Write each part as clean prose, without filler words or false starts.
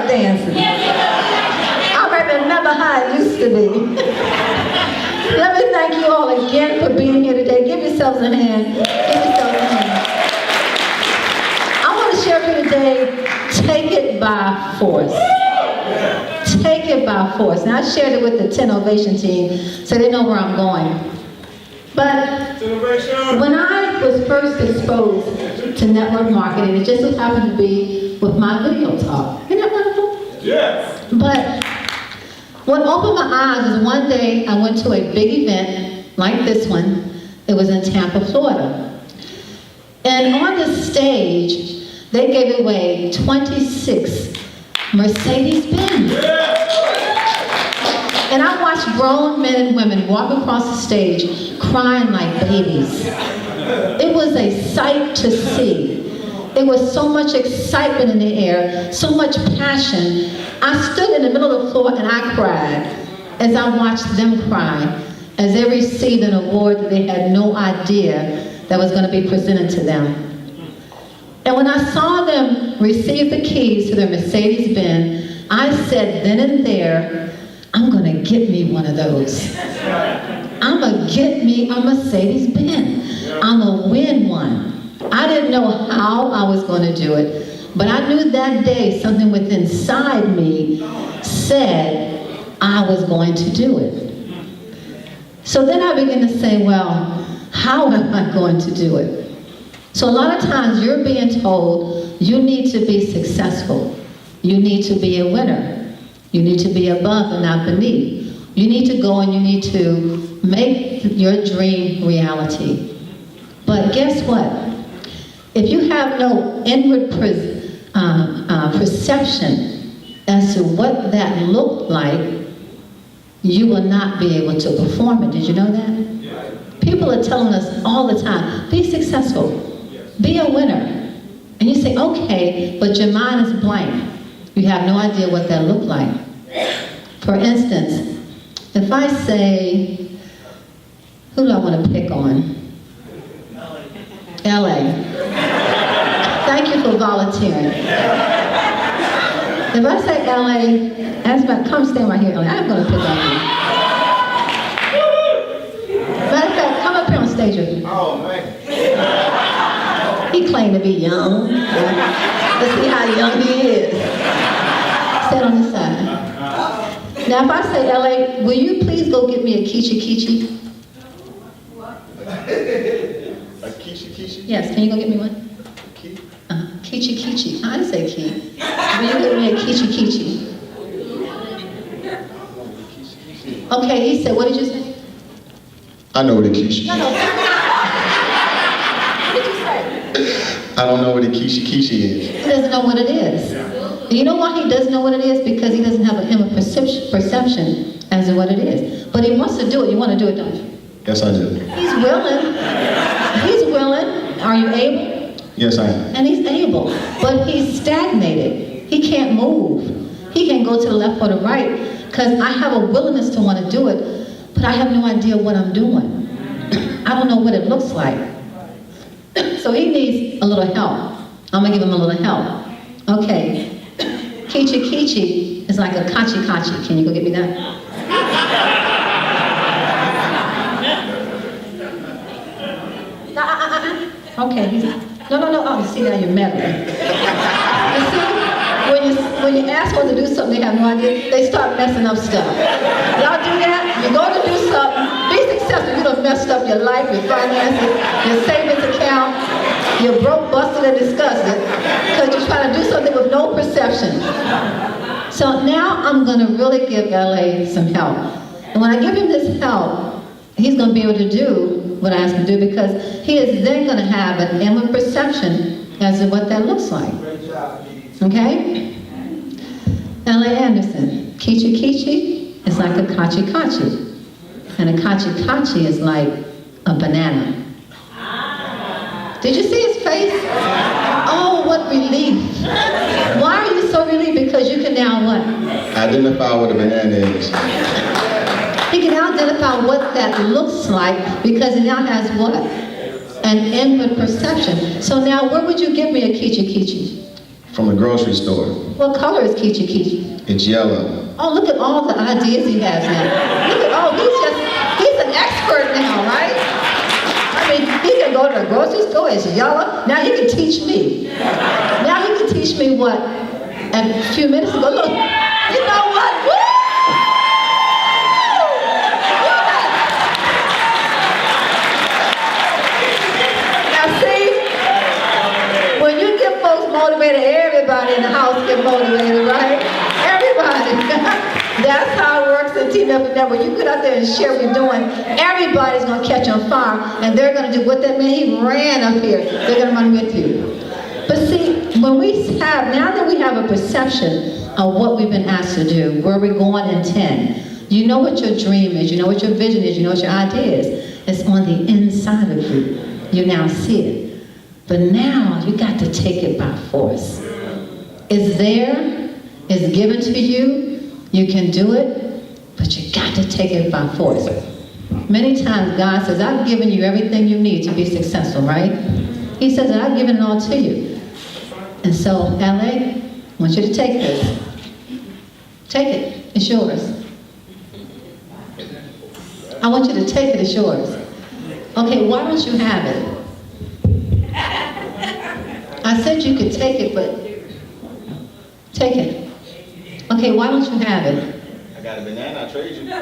Dancing. I remember how it used to be. Let me thank you all again for being here today. Give yourselves a hand. Give yourselves a hand. I want to share with you today, take it by force. Take it by force. Now I shared it with the 10 Ovation team, so they know where I'm going. But when I was first exposed to network marketing, it just so happened to be with my video talk. Isn't that wonderful? Yes. But what opened my eyes is one day I went to a big event like this one. It was in Tampa, Florida. And on the stage, they gave away 26 Mercedes-Benz. And I watched grown men and women walk across the stage crying like babies. It was a sight to see. There was so much excitement in the air, so much passion. I stood in the middle of the floor and I cried as I watched them cry, as they received an award that they had no idea that was going to be presented to them. And when I saw them receive the keys to their Mercedes-Benz, I said then and there, I'm going to get me one of those. I'm going to get me a Mercedes-Benz. I'm going to win one. I didn't know how I was going to do it, but I knew that day something within inside me said I was going to do it. So then I began to say, well, how am I going to do it? So a lot of times you're being told you need to be successful. You need to be a winner. You need to be above and not beneath. You need to go and you need to make your dream reality. But guess what? If you have no inward perception as to what that looked like, you will not be able to perform it. Did you know that? People are telling us all the time, be successful, be a winner. And you say, okay, but your mind is blank. You have no idea what that looked like. For instance, if I say, who do I want to pick on? LA. Thank you for volunteering. If I say LA, ask me, come stand right here, LA. I'm going to pick on you. Matter of fact, come up here on stage with me. Oh, man. He claimed to be young. Let's see how young he is. Stand on this side. Now, if I say LA, will you please go get me a Kichi? A Kichi? Yes, can you go get me one? Kichi. I say key. Will you get me a Kichi? Okay, he said, what did you say? I know what a Kichi. No. What did you say? I don't know what a Kichi is. He doesn't know what it is. And you know why he doesn't know what it is? Because he doesn't have a perception as to what it is. But he wants to do it. You want to do it, don't you? Yes, I do. He's willing. He's willing. Are you able? Yes, I am. And he's able. But he's stagnated. He can't move. He can't go to the left or the right because I have a willingness to want to do it, but I have no idea what I'm doing. I don't know what it looks like. So he needs a little help. I'm going to give him a little help. Okay. Kichi is like a kachi. Can you go get me that? Okay. No. Oh, see, now you're meddling. You see, when you ask them to do something they have no idea, they start messing up stuff. Y'all do that? You're going to do something, be successful. You done messed up your life, your finances, your savings account. You're broke, busted, and disgusted because you're trying to do something with no perception. So now I'm going to really give LA some help. And when I give him this help, he's going to be able to do what I asked him to do because he is then going to have an inward perception as to what that looks like. Okay? L.A. Anderson, Kichi is like a kachi. And a kachi is like a banana. Did you see his face? Oh, what relief. Why are you so relieved? Because you can can now what? Identify what a banana is. He can now identify what that looks like because he now has what? An inward perception. So now where would you give me a kichi? From the grocery store. What color is kichi? It's yellow. Oh, look at all the ideas he has now. Look at, oh, he's an expert now, right? I mean, he can go to the grocery store, it's yellow. Now he can teach me. Now he can teach me what? And a few minutes ago, look, you know what? Woo! Now see, when you get folks motivated, everybody in the house get motivated, right? Everybody. That's how it works in Team Up and Never. When you get out there and share what you're doing, everybody's going to catch on fire, and they're going to do what that man, he ran up here. They're going to run with you. But see, when now that we have a perception of what we've been asked to do, where we're going in 10, you know what your dream is, you know what your vision is, you know what your idea is. It's on the inside of you. You now see it. But now you got to take it by force. It's there. It's given to you. You can do it, but you got to take it by force. Many times God says, I've given you everything you need to be successful, right? He says that I've given it all to you. And so, LA, I want you to take this. Take it. It's yours. I want you to take it. It's yours. Okay, why don't you have it? I said you could take it, but take it. Okay, why don't you have it? I got a banana, I'll trade you. Okay.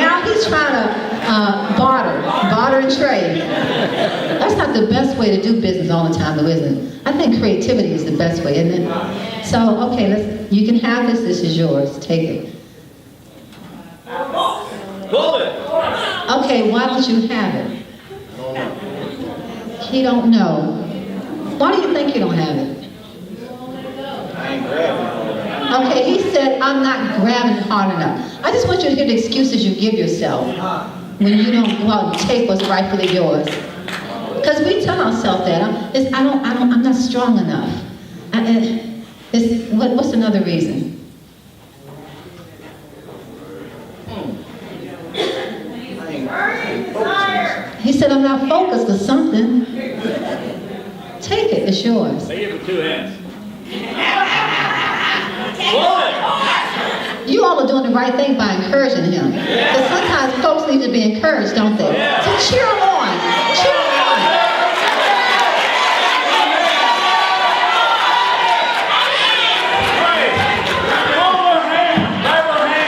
Now he's trying to barter and trade. That's not the best way to do business all the time, though, isn't it? I think creativity is the best way, isn't it? So, okay, you can have this. This is yours. Take it. Pull it. Okay, why don't you have it? I don't know. He don't know. Why do you think you don't have it? I ain't grabbing it. Okay, he said, I'm not grabbing hard enough. I just want you to hear the excuses you give yourself when you don't go out and take what's rightfully yours. Because we tell ourselves that, I'm not strong enough. What's another reason? He said, I'm not focused or something. Take it, it's yours. Say it with two hands. You all are doing the right thing by encouraging him. Because sometimes folks need to be encouraged, don't they? So cheer him on. Cheer him on.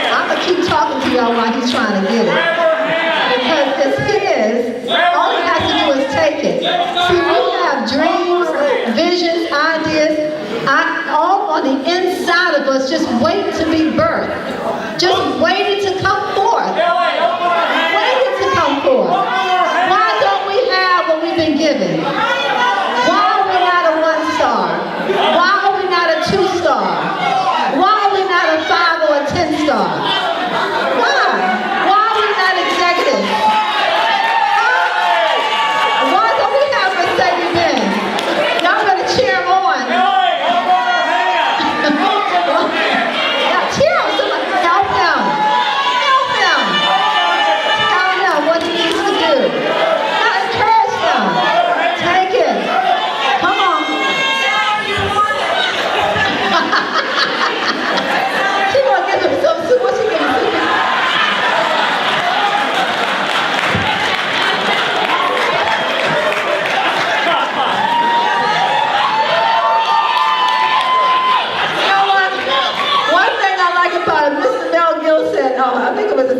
I'm going to keep talking to y'all while he's trying to get it. Because it's his. All he has to do is take it. See, we have dreams, visions, ideas, all on the inside of us, just waiting to be birthed. Just waiting to come forth. Waiting to come forth. Why don't we have what we've been given? Why are we not a 1-star? Why are we not a 2-star? Why are we not a 5 or a 10-star? Why? Why are we not executives? Why don't we have Mercedes-Benz? Y'all better cheer them on.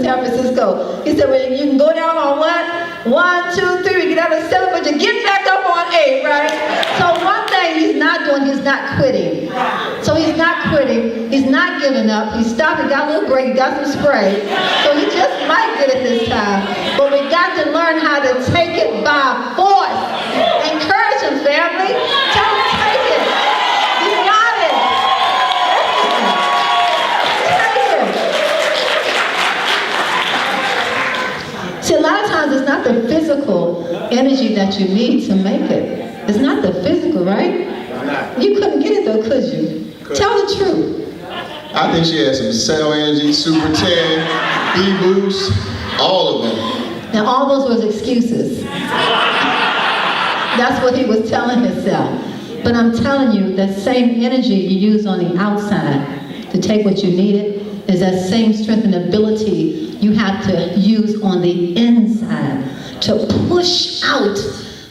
San Francisco. He said, well, you can go down on what? 1, 2, 3, get out of 7, but you get back up on 8, right? So one thing he's not doing, he's not quitting. So he's not quitting, he's not giving up, he stopped, he got a little break, he got some spray. So he just might get it this time. But we got to learn how to take it by force. Encourage him, family. Tell him to take it. You got it. See, a lot of times it's not the physical energy that you need to make it. It's not the physical, right? You couldn't get it though, could you? Tell the truth. I think she had some cell energy, super tan, B-boost, all of them. Now all those was excuses. That's what he was telling himself. But I'm telling you, that same energy you use on the outside to take what you needed is that same strength and ability you have to use on the inside to push out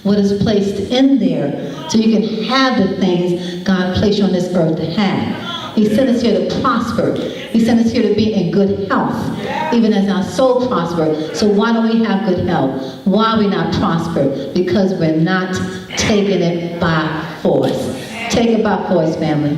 what is placed in there so you can have the things God placed you on this earth to have. He sent us here to prosper. He sent us here to be in good health, even as our soul prosper. So why don't we have good health? Why are we not prosper? Because we're not taking it by force. Take it by force, family.